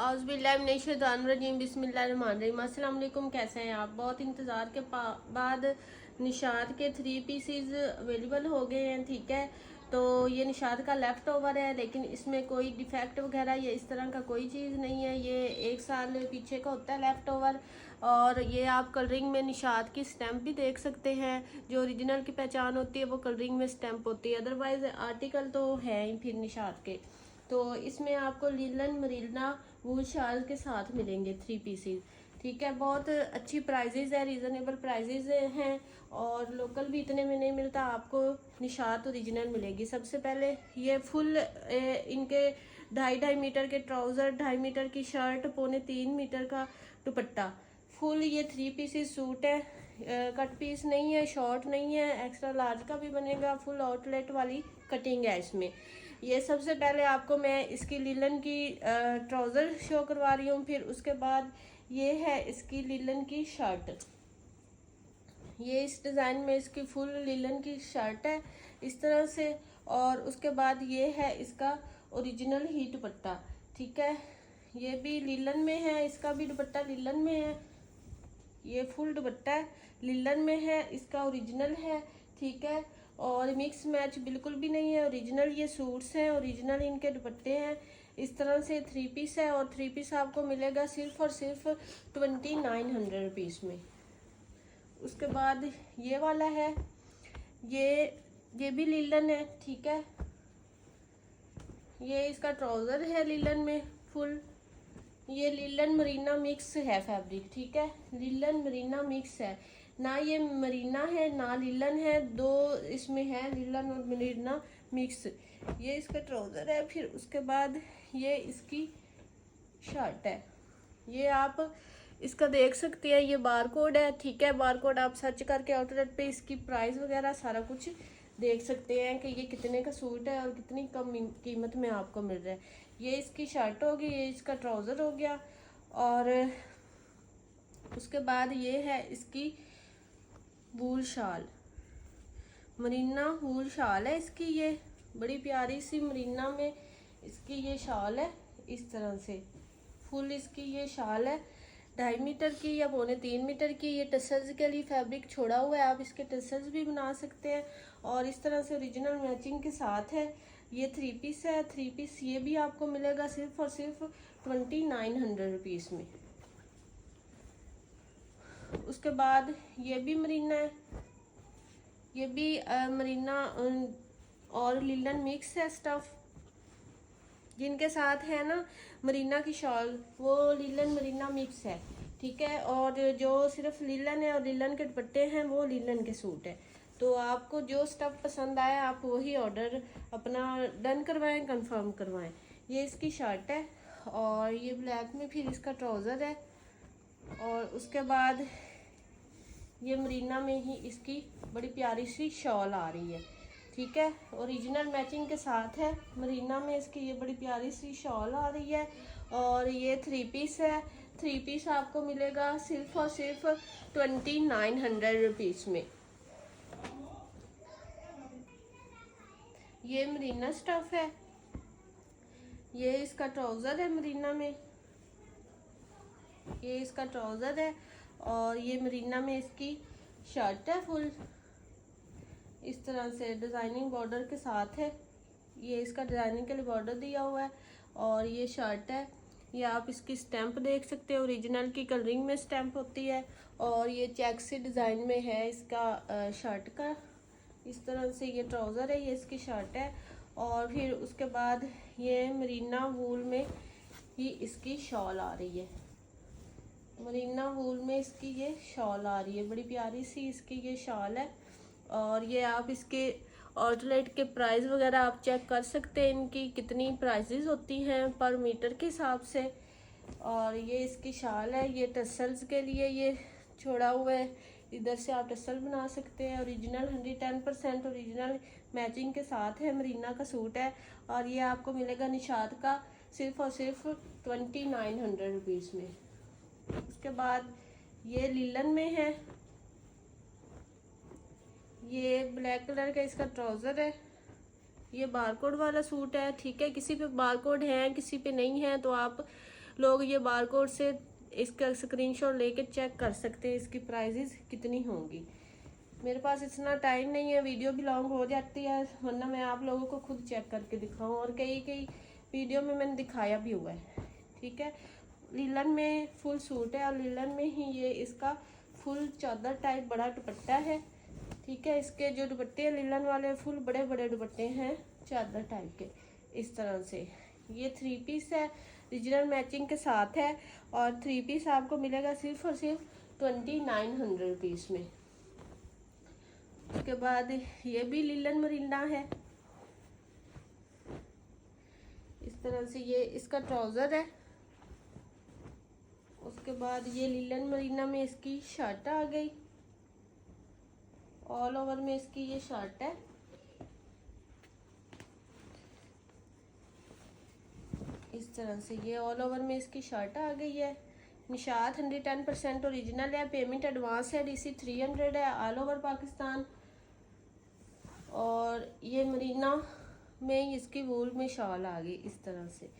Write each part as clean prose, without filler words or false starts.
औज़ुबिल्लाहिमिनश्शैतानिर्रजीम बिस्मिल्लाहिर्रहमानिर्रहीम। अस्सलाम वालेकुम। कैसे हैं आप? बहुत इंतज़ार के बाद निशात के 3 पीसीज अवेलेबल हो गए हैं। ठीक है, तो ये निशात का लेफ़्ट ओवर है, लेकिन इसमें कोई डिफेक्ट वगैरह या इस तरह का कोई चीज़ नहीं है। ये 1 साल पीछे का होता है लेफ़्ट ओवर। और ये आप कलरिंग में निशात की स्टैम्प भी देख सकते हैं। जो ओरिजिनल की पहचान होती है वो कलरिंग में स्टैम्प होती है, अदरवाइज़ आर्टिकल तो है ही फिर निशात के। तो इसमें आपको लीलन मरीना वूल शाल के साथ मिलेंगे 3 पीसीज। ठीक है, बहुत अच्छी प्राइजेज है, रीज़नेबल प्राइजेज हैं और लोकल भी इतने में नहीं मिलता। आपको निशात ओरिजिनल मिलेगी। सबसे पहले ये फुल इनके 2.5 मीटर के ट्राउज़र, 2.5 मीटर की शर्ट, 2.25 मीटर का दुपट्टा, फुल ये 3 पीसीज सूट है। कट पीस नहीं है, शॉर्ट नहीं है, एक्स्ट्रा लार्ज का भी बनेगा। फुल आउटलेट वाली कटिंग है इसमें। ये सबसे पहले आपको मैं इसकी लीलन की ट्राउज़र शो करवा रही हूँ। फिर उसके बाद ये है इसकी लीलन की शर्ट। ये इस डिज़ाइन में इसकी फुल लीलन की शर्ट है इस तरह से। और उसके बाद ये है इसका ओरिजिनल ही दुपट्टा। ठीक है, ये भी लीलन में है, इसका भी दुपट्टा लीलन में है। ये फुल दुपट्टा है, लीलन में है, इसका ओरिजिनल है। ठीक है, और मिक्स मैच बिल्कुल भी नहीं है, ओरिजिनल ये सूट्स हैं, ओरिजिनल इनके दुपट्टे हैं। इस तरह से 3 पीस है और 3 पीस आपको मिलेगा सिर्फ और सिर्फ 2900 रुपीज़ में। उसके बाद ये वाला है, ये भी लीलन है। ठीक है, ये इसका ट्राउज़र है लीलन में फुल। ये लीलन मरीना मिक्स है फैब्रिक। ठीक है, लीलन मरीना मिक्स है, ना ये मरीना है ना लीलन है, दो इसमें है, लीलन और मरीना मिक्स। ये इसका ट्राउज़र है। फिर उसके बाद ये इसकी शर्ट है। ये आप इसका देख सकते हैं, ये बार कोड है। ठीक है, बार कोड आप सर्च करके आउटलेट पे इसकी प्राइस वगैरह सारा कुछ देख सकते हैं कि ये कितने का सूट है और कितनी कम कीमत में आपको मिल रहा है। ये इसकी शर्ट होगी, ये इसका ट्राउज़र हो गया। और उसके बाद ये है इसकी वूल शाल, मरीना वूल शाल है इसकी। ये बड़ी प्यारी सी मरीना में इसकी ये शाल है इस तरह से। फुल इसकी ये शाल है 2.5 मीटर की या 2.25 मीटर की। ये टसल्स के लिए फैब्रिक छोड़ा हुआ है, आप इसके टसल्स भी बना सकते हैं। और इस तरह से ओरिजिनल मैचिंग के साथ है। ये 3 पीस है। 3 पीस ये भी आपको मिलेगा सिर्फ और सिर्फ 2900 रुपीज़ में। उसके बाद ये भी मरीना है, ये भी मरीना और लीलन मिक्स है स्टफ। जिनके साथ है ना मरीना की शॉल, वो लीलन मरीना मिक्स है। ठीक है, और जो सिर्फ लीलन है और लीलन के दुपट्टे हैं वो लीलन के सूट है। तो आपको जो स्टफ पसंद आया आप वही ऑर्डर अपना डन करवाएं, कंफर्म करवाएं। ये इसकी शर्ट है और ये ब्लैक में फिर इसका ट्राउज़र है। और उसके बाद ये मरीना में ही इसकी बड़ी प्यारी सी शॉल आ रही है। ठीक है, ओरिजिनल मैचिंग के साथ है। मरीना में इसकी ये बड़ी प्यारी सी शॉल आ रही है। और ये 3 पीस है। 3 पीस आपको मिलेगा सिर्फ और सिर्फ 2900 रुपीज़ में। ये मरीना स्टफ है, ये इसका ट्राउज़र है मरीना में, ये इसका ट्राउज़र है। और ये मरीना में इसकी शर्ट है फुल इस तरह से डिज़ाइनिंग बॉर्डर के साथ है। ये इसका डिज़ाइनिंग के लिए बॉर्डर दिया हुआ है। और ये शर्ट है, ये आप इसकी स्टैम्प देख सकते हो, ओरिजिनल की कलरिंग में स्टैम्प होती है। और ये चेक सी डिज़ाइन में है इसका शर्ट का इस तरह से। ये ट्राउज़र है, ये इसकी शर्ट है। और फिर उसके बाद ये मरीना वूल में ही इसकी शॉल आ रही है। मरीना वूल में इसकी ये शॉल आ रही है, बड़ी प्यारी सी इसकी ये शॉल है। और ये आप इसके आउटलेट के प्राइस वगैरह आप चेक कर सकते हैं, इनकी कितनी प्राइसेस होती हैं पर मीटर के हिसाब से। और ये इसकी शाल है, ये टसल्स के लिए ये छोड़ा हुआ है, इधर से आप टसल बना सकते हैं। ओरिजिनल 110% ओरिजिनल मैचिंग के साथ है, मरीना का सूट है। और ये आपको मिलेगा निशात का सिर्फ और सिर्फ 2900 रुपीज़ में। उसके बाद ये लीलन में है, ये ब्लैक कलर का इसका ट्राउज़र है। ये बारकोड वाला सूट है। ठीक है, किसी पे बारकोड है किसी पे नहीं है, तो आप लोग ये बारकोड से इसका स्क्रीनशॉट लेके चेक कर सकते हैं इसकी प्राइजेस कितनी होंगी। मेरे पास इतना टाइम नहीं है, वीडियो भी लॉन्ग हो जाती है, वरना मैं आप लोगों को खुद चेक करके दिखाऊं, और कई कई वीडियो में मैंने दिखाया भी हुआ है। ठीक है, लीलन में फुल सूट है और लीलन में ही ये इसका फुल चादर टाइप बड़ा दुपट्टा है। ठीक है, इसके जो दुपट्टे हैं लीलन वाले फुल बड़े बड़े दुपट्टे हैं चादर टाइप के। इस तरह से ये 3 पीस है, ओरिजिनल मैचिंग के साथ है, और 3 पीस आपको मिलेगा सिर्फ और सिर्फ 2900 रुपीज़ में। उसके बाद ये भी लीलन मरीना है, इस तरह से ये इसका ट्राउज़र है। उसके बाद ये लीलन मरीना में इसकी शर्ट आ गई, ऑल ओवर में इसकी ये शर्ट है। इस तरह से ये ऑल ओवर में इसकी शर्ट आ गई है। निशात 110% ओरिजिनल है, पेमेंट एडवांस है, DC 300 है, ऑल ओवर पाकिस्तान। और ये मरीना में इसकी वूल में शॉल आ गई इस तरह से।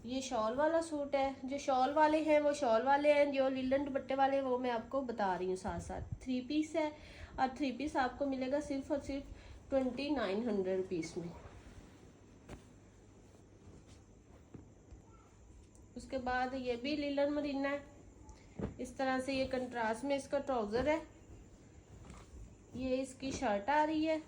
ये शॉल वाला सूट है, जो शॉल वाले हैं वो शॉल वाले हैं, जो लीलन दुपट्टे वाले वो मैं आपको बता रही हूँ साथ साथ। 3 पीस है, और 3 पीस आपको मिलेगा सिर्फ और सिर्फ 2900 रुपीज़ में। उसके बाद ये भी लीलन मरीना है, इस तरह से ये कंट्रास्ट में इसका ट्राउज़र है, ये इसकी शर्ट आ रही है।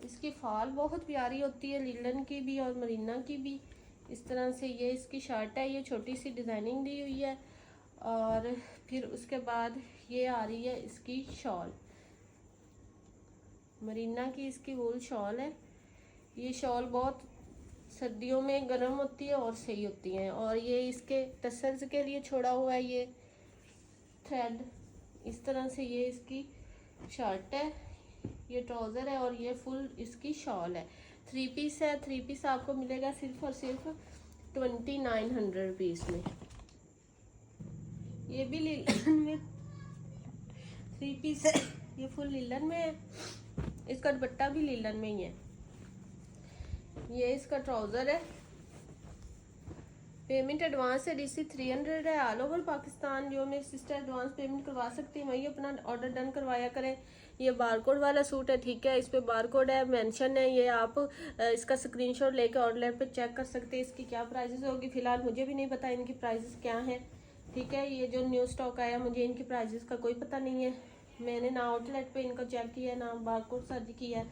इसकी फॉल बहुत प्यारी होती है, लीलन की भी और मरीना की भी। इस तरह से ये इसकी शर्ट है, ये छोटी सी डिज़ाइनिंग दी हुई है। और फिर उसके बाद ये आ रही है इसकी शॉल, मरीना की इसकी वूल शॉल है। ये शॉल बहुत सर्दियों में गर्म होती है और सही होती हैं। और ये इसके टसल्स के लिए छोड़ा हुआ है ये थ्रेड। इस तरह से ये इसकी शर्ट है, ये ट्राउज़र है, और ये फुल इसकी शॉल है। 3 पीस है, 3 पीस आपको मिलेगा सिर्फ और सिर्फ 2900 रुपीज़ में। ये भी लीलन में 3 पीस है, ये फुल लीलन में है, इसका दुपट्टा भी लीलन में ही है। ये इसका ट्राउज़र है, पेमेंट एडवांस है, DC 300 है, ऑल ओवर पाकिस्तान। जो मेरी सिस्टर एडवांस पेमेंट करवा सकती है वही अपना ऑर्डर डन करवाया करें। ये बारकोड वाला सूट है, ठीक है, इस पे बारकोड है, मेंशन है, ये आप इसका स्क्रीनशॉट लेकर ऑनलाइन पे चेक कर सकते हैं इसकी क्या प्राइसेस होगी। फिलहाल मुझे भी नहीं पता इनकी प्राइसेस क्या हैं। ठीक है, ये जो न्यू स्टॉक आया मुझे इनकी प्राइसेस का कोई पता नहीं है, मैंने ना आउटलेट पे इनको चेक किया ना बारकोड सर्च किया है।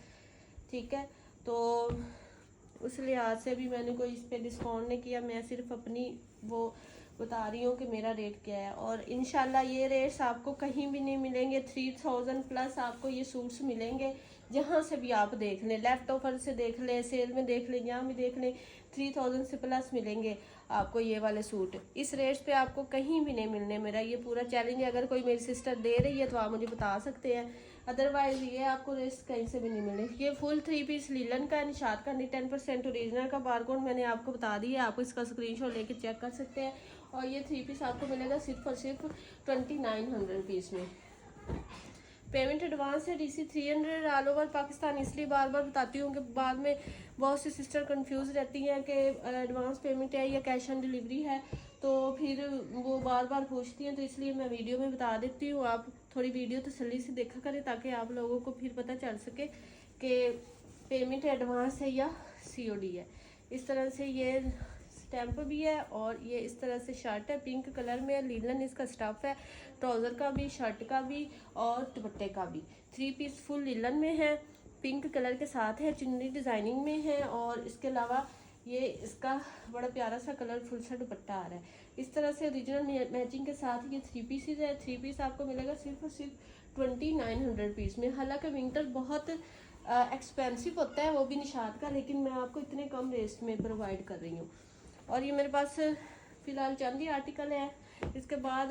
ठीक है, तो उस लिहाज से भी मैंने कोई इस पर डिस्काउंट नहीं किया, मैं सिर्फ अपनी वो बता रही हूँ कि मेरा रेट क्या है। और इंशाल्लाह ये रेट्स आपको कहीं भी नहीं मिलेंगे। 3000 प्लस आपको ये सूट्स मिलेंगे, जहाँ से भी आप देख लें, लेफ्ट ऑफर से देख लें, सेल में देख लें, जहाँ भी देख लें, 3000 से प्लस मिलेंगे आपको ये वाले सूट। इस रेट्स पे आपको कहीं भी नहीं मिलने, मेरा ये पूरा चैलेंज है। अगर कोई मेरी सिस्टर दे रही है तो आप मुझे बता सकते हैं, अदरवाइज ये आपको रेट्स कहीं से भी नहीं मिले। ये फुल 3 पीस लीलन का, निशात का 10% ओरिजिनल का बारकोड मैंने आपको बता दिया, आप इसका स्क्रीनशॉट लेके चेक कर सकते हैं। और ये 3 पीस आपको मिलेगा सिर्फ और सिर्फ 2900 रुपीज़ में। पेमेंट एडवांस है, DC 300 ऑल ओवर पाकिस्तान। इसलिए बार बार बताती हूँ कि बाद में बहुत सी सिस्टर कंफ्यूज रहती हैं कि एडवांस पेमेंट है या कैश ऑन डिलीवरी है, तो फिर वो बार बार पूछती हैं, तो इसलिए मैं वीडियो में बता देती हूँ। आप थोड़ी वीडियो तसल्ली से देखा करें ताकि आप लोगों को फिर पता चल सके कि पेमेंट एडवांस है या COD है। इस तरह से ये स्टैम्प भी है, और ये इस तरह से शर्ट है, पिंक कलर में है, लीलन इसका स्टफ है, ट्राउज़र का भी, शर्ट का भी और दुपट्टे का भी। 3 पीस फुल लीलन में है, पिंक कलर के साथ है, चुन्नी डिज़ाइनिंग में है, और इसके अलावा ये इसका बड़ा प्यारा सा कलरफुल सा दुपट्टा आ रहा है। इस तरह से ओरिजिनल मैचिंग के साथ ये 3 पीसेज है। 3 पीस आपको मिलेगा सिर्फ और सिर्फ 2900 रुपीज़ में। हालांकि विंटर बहुत एक्सपेंसिव होता है वो भी निशात का, लेकिन मैं आपको इतने कम रेट में प्रोवाइड कर रही हूँ। और ये मेरे पास फ़िलहाल चंद ही आर्टिकल है, इसके बाद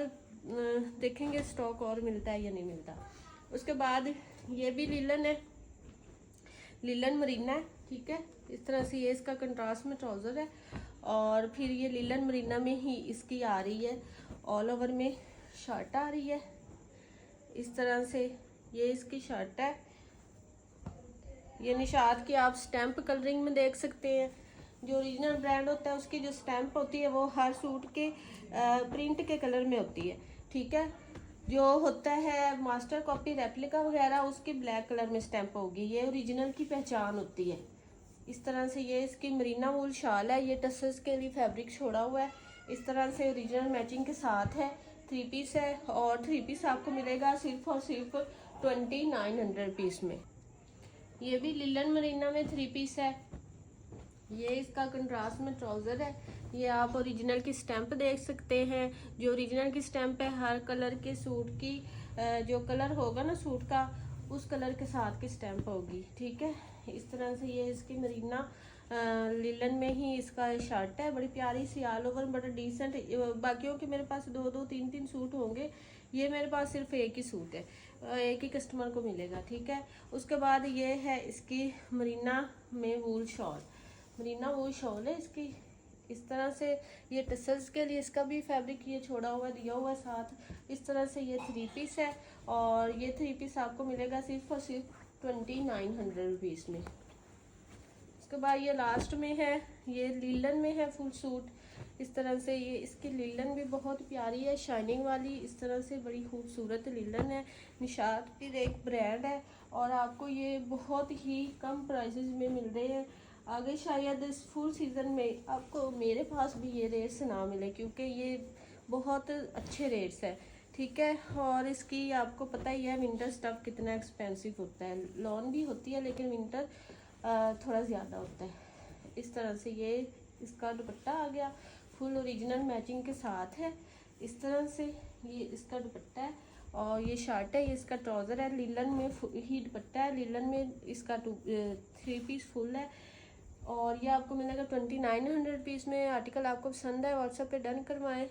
देखेंगे स्टॉक और मिलता है या नहीं मिलता। उसके बाद ये भी लीलन है, लीलन मरीना है, ठीक है। इस तरह से ये इसका कंट्रास्ट में ट्राउज़र है, और फिर ये लीलन मरीना में ही इसकी आ रही है, ऑल ओवर में शर्ट आ रही है। इस तरह से ये इसकी शर्ट है, ये निशात की आप स्टैम्प कलरिंग में देख सकते हैं। जो ओरिजिनल ब्रांड होता है उसकी जो स्टैम्प होती है वो हर सूट के प्रिंट के कलर में होती है, ठीक है। जो होता है मास्टर कॉपी रेप्लिका वगैरह उसकी ब्लैक कलर में स्टैम्प होगी। ये ओरिजिनल की पहचान होती है। इस तरह से ये इसकी मरीना वूल शाल है, ये टसल्स के लिए फैब्रिक छोड़ा हुआ है। इस तरह से ओरिजिनल मैचिंग के साथ है, 3 पीस है और 3 पीस आपको मिलेगा सिर्फ और सिर्फ 2900 रुपीज़ में। ये भी लिलन मरीना में 3 पीस है। ये इसका कंट्रास्ट में ट्राउज़र है। ये आप ओरिजिनल की स्टैंप देख सकते हैं। जो ओरिजिनल की स्टैंप है हर कलर के सूट की जो कलर होगा ना सूट का उस कलर के साथ की स्टैंप होगी, ठीक है। इस तरह से ये इसकी मरीना लिलन में ही इसका शर्ट है, बड़ी प्यारी सी ऑल ओवर, बड़ा डिसेंट। बाकियों के मेरे पास 2-2 3-3 सूट होंगे, ये मेरे पास सिर्फ एक ही सूट है, एक ही कस्टमर को मिलेगा, ठीक है। उसके बाद ये है इसकी मरीना में वूल शॉल, मरीना वूल शॉल है इसकी। इस तरह से ये टसल्स के लिए इसका भी फैब्रिक ये छोड़ा हुआ दिया हुआ है साथ। इस तरह से ये 3 पीस है और ये 3 पीस आपको मिलेगा सिर्फ और सिर्फ 2900 रुपीज़ में। उसके बाद ये लास्ट में है, ये लीलन में है फुल सूट। इस तरह से ये इसकी लीलन भी बहुत प्यारी है, शाइनिंग वाली। इस तरह से बड़ी खूबसूरत लीलन है। निशात की एक ब्रांड है और आपको ये बहुत ही कम प्राइसेस में मिल रहे हैं। आगे शायद इस फुल सीज़न में आपको मेरे पास भी ये रेट्स ना मिले, क्योंकि ये बहुत अच्छे रेट्स है, ठीक है। और इसकी आपको पता ही है विंटर स्टफ कितना एक्सपेंसिव होता है। लॉन भी होती है लेकिन विंटर थोड़ा ज़्यादा होता है। इस तरह से ये इसका दुपट्टा आ गया, फुल ओरिजिनल मैचिंग के साथ है। इस तरह से ये इसका दुपट्टा है और ये शर्ट है, ये इसका ट्राउज़र है। लीलन में ही दुपट्टा है, लीलन में इसका 3 पीस फुल है और ये आपको मिलेगा 2900 रुपीज़ में। आर्टिकल आपको पसंद है व्हाट्सएप पे डन करवाएं।